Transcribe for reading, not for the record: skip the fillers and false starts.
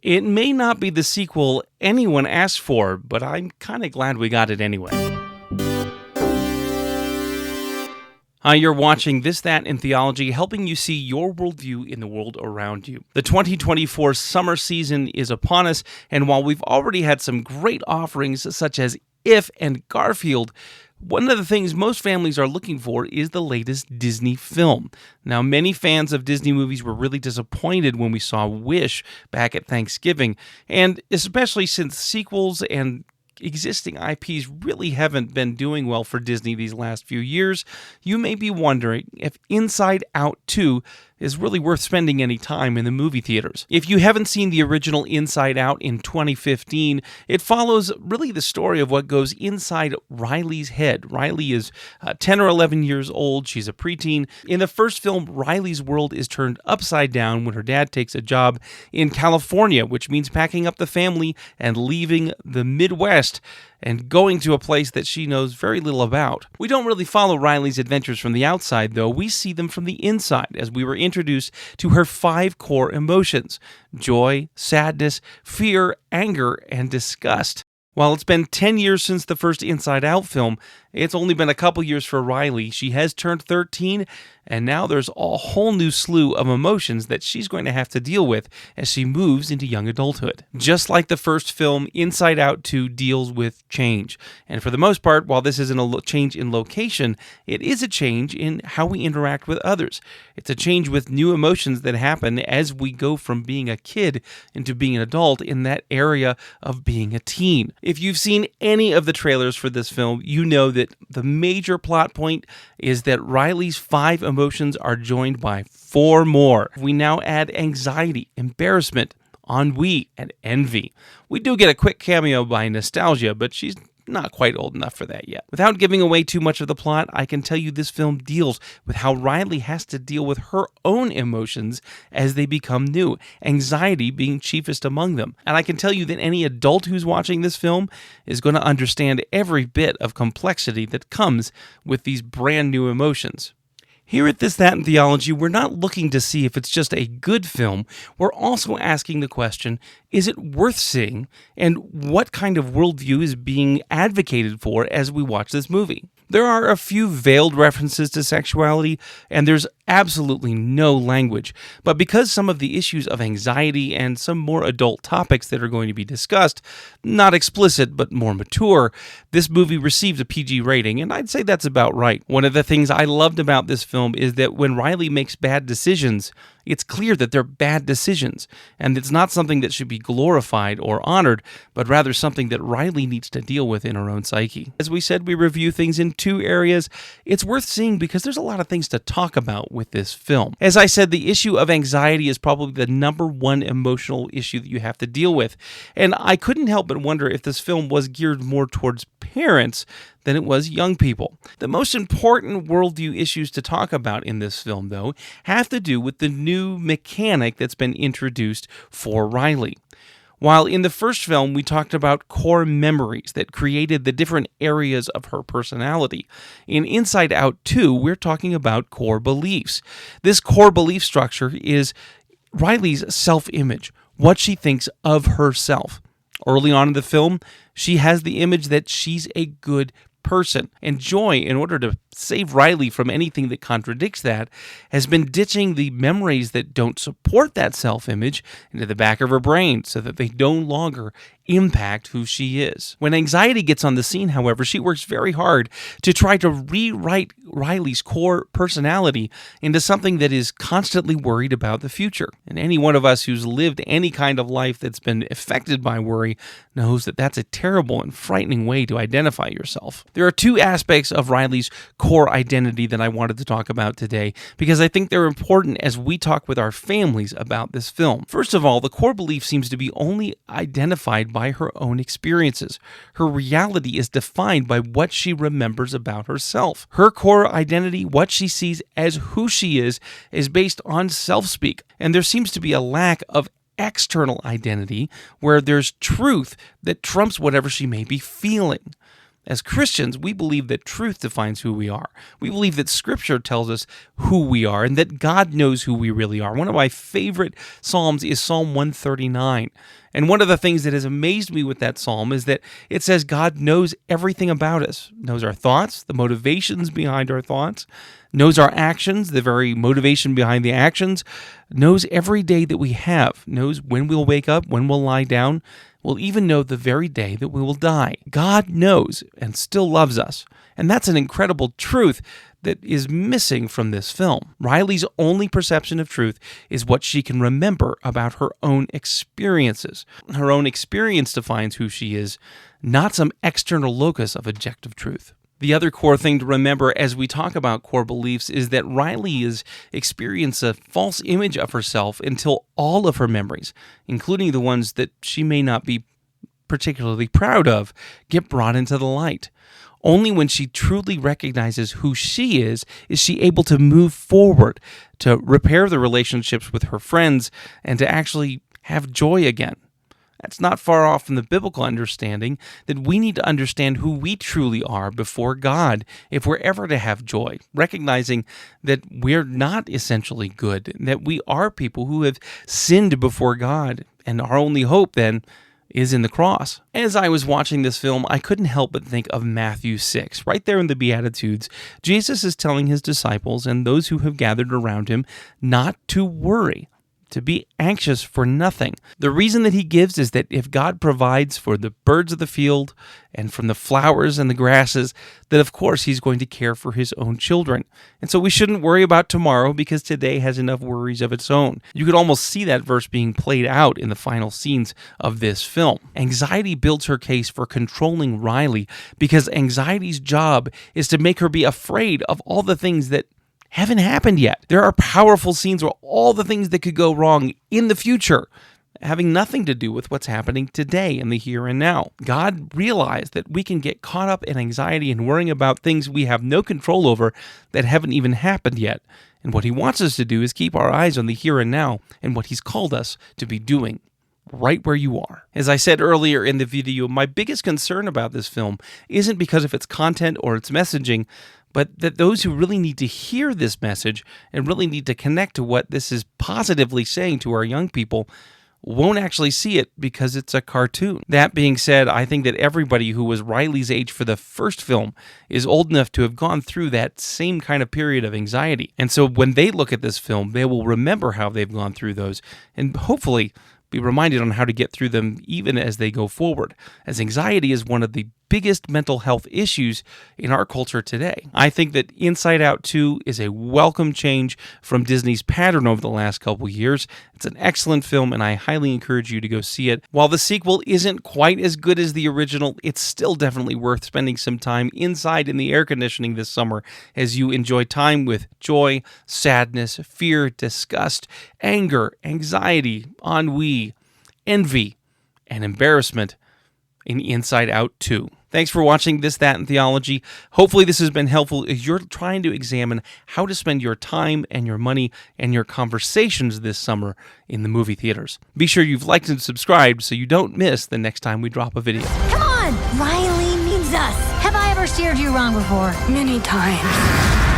It may not be the sequel anyone asked for, but I'm kind of glad we got it anyway. Hi, you're watching This, That, and Theology, helping you see your worldview in the world around you. The 2024 summer season is upon us, and while we've already had some great offerings such as If and Garfield, one of the things most families are looking for is the latest Disney film. Now, many fans of Disney movies were really disappointed when we saw Wish back at Thanksgiving, and especially since sequels and existing IPs really haven't been doing well for Disney these last few years, you may be wondering if Inside Out 2 is really worth spending any time in the movie theaters. If you haven't seen the original Inside Out in 2015, it follows really the story of what goes inside Riley's head. Riley is 10 or 11 years old. She's a preteen. In the first film, Riley's world is turned upside down when her dad takes a job in California, which means packing up the family and leaving the Midwest and going to a place that she knows very little about. We don't really follow Riley's adventures from the outside, though. We see them from the inside as we were introduced to her 5 core emotions: joy, sadness, fear, anger, and disgust. While it's been 10 years since the first Inside Out film, it's only been a couple years for Riley. She has turned 13, and now there's a whole new slew of emotions that she's going to have to deal with as she moves into young adulthood. Just like the first film, Inside Out 2 deals with change. And for the most part, while this isn't a change in location, it is a change in how we interact with others. It's a change with new emotions that happen as we go from being a kid into being an adult in that area of being a teen. If you've seen any of the trailers for this film, you know that the major plot point is that Riley's 5 emotions are joined by 4 more. We now add anxiety, embarrassment, ennui, and envy. We do get a quick cameo by Nostalgia, but she's not quite old enough for that yet. Without giving away too much of the plot, I can tell you this film deals with how Riley has to deal with her own emotions as they become new, anxiety being chiefest among them. And I can tell you that any adult who's watching this film is going to understand every bit of complexity that comes with these brand new emotions. Here at This, That, and Theology, we're not looking to see if it's just a good film. We're also asking the question, is it worth seeing? And what kind of worldview is being advocated for as we watch this movie? There are a few veiled references to sexuality, and there's absolutely no language. But because some of the issues of anxiety and some more adult topics that are going to be discussed, not explicit but more mature, this movie received a PG rating, and I'd say that's about right. One of the things I loved about this film is that when Riley makes bad decisions, it's clear that they're bad decisions, and it's not something that should be glorified or honored, but rather something that Riley needs to deal with in her own psyche. As we said, we review things in 2 areas. It's worth seeing because there's a lot of things to talk about with this film. As I said, the issue of anxiety is probably the number 1 emotional issue that you have to deal with, and I couldn't help but wonder if this film was geared more towards parents than it was young people. The most important worldview issues to talk about in this film, though, have to do with the new mechanic that's been introduced for Riley. While in the first film we talked about core memories that created the different areas of her personality, in Inside Out 2 we're talking about core beliefs. This core belief structure is Riley's self-image, what she thinks of herself. Early on in the film, she has the image that she's a good person. And Joy, in order to save Riley from anything that contradicts that, has been ditching the memories that don't support that self-image into the back of her brain so that they no longer impact who she is. When anxiety gets on the scene, however, she works very hard to try to rewrite Riley's core personality into something that is constantly worried about the future. And any one of us who's lived any kind of life that's been affected by worry knows that that's a terrible and frightening way to identify yourself. There are 2 aspects of Riley's core identity that I wanted to talk about today because I think they're important as we talk with our families about this film. First of all, the core belief seems to be only identified by her own experiences. Her reality is defined by what she remembers about herself. Her core identity, what she sees as who she is based on self-speak. And there seems to be a lack of external identity where there's truth that trumps whatever she may be feeling. As Christians, we believe that truth defines who we are. We believe that Scripture tells us who we are and that God knows who we really are. One of my favorite Psalms is Psalm 139. And one of the things that has amazed me with that Psalm is that it says God knows everything about us, knows our thoughts, the motivations behind our thoughts, knows our actions, the very motivation behind the actions, knows every day that we have, knows when we'll wake up, when we'll lie down, will even know the very day that we will die. God knows and still loves us. And that's an incredible truth that is missing from this film. Riley's only perception of truth is what she can remember about her own experiences. Her own experience defines who she is, not some external locus of objective truth. The other core thing to remember as we talk about core beliefs is that Riley has experienced a false image of herself until all of her memories, including the ones that she may not be particularly proud of, get brought into the light. Only when she truly recognizes who she is she able to move forward, to repair the relationships with her friends, and to actually have joy again. That's not far off from the biblical understanding that we need to understand who we truly are before God if we're ever to have joy, recognizing that we're not essentially good, that we are people who have sinned before God, and our only hope then is in the cross. As I was watching this film, I couldn't help but think of Matthew 6. Right there in the Beatitudes, Jesus is telling his disciples and those who have gathered around him not to worry, to be anxious for nothing. The reason that he gives is that if God provides for the birds of the field and from the flowers and the grasses, that of course he's going to care for his own children. And so we shouldn't worry about tomorrow because today has enough worries of its own. You could almost see that verse being played out in the final scenes of this film. Anxiety builds her case for controlling Riley because anxiety's job is to make her be afraid of all the things that haven't happened yet. There are powerful scenes where all the things that could go wrong in the future having nothing to do with what's happening today in the here and now. God realized that we can get caught up in anxiety and worrying about things we have no control over that haven't even happened yet. And what he wants us to do is keep our eyes on the here and now and what he's called us to be doing right where you are. As I said earlier in the video, my biggest concern about this film isn't because of its content or its messaging, but that those who really need to hear this message and really need to connect to what this is positively saying to our young people won't actually see it because it's a cartoon. That being said, I think that everybody who was Riley's age for the first film is old enough to have gone through that same kind of period of anxiety. And so when they look at this film, they will remember how they've gone through those and hopefully be reminded on how to get through them even as they go forward, as anxiety is one of the biggest mental health issues in our culture today. I think that Inside Out 2 is a welcome change from Disney's pattern over the last couple years. It's an excellent film, and I highly encourage you to go see it. While the sequel isn't quite as good as the original, it's still definitely worth spending some time inside in the air conditioning this summer as you enjoy time with joy, sadness, fear, disgust, anger, anxiety, ennui, envy, and embarrassment in Inside Out 2. Thanks for watching This, That, and Theology. Hopefully this has been helpful as you're trying to examine how to spend your time and your money and your conversations this summer in the movie theaters. Be sure you've liked and subscribed so you don't miss the next time we drop a video. Come on! Riley needs us. Have I ever steered you wrong before? Many times.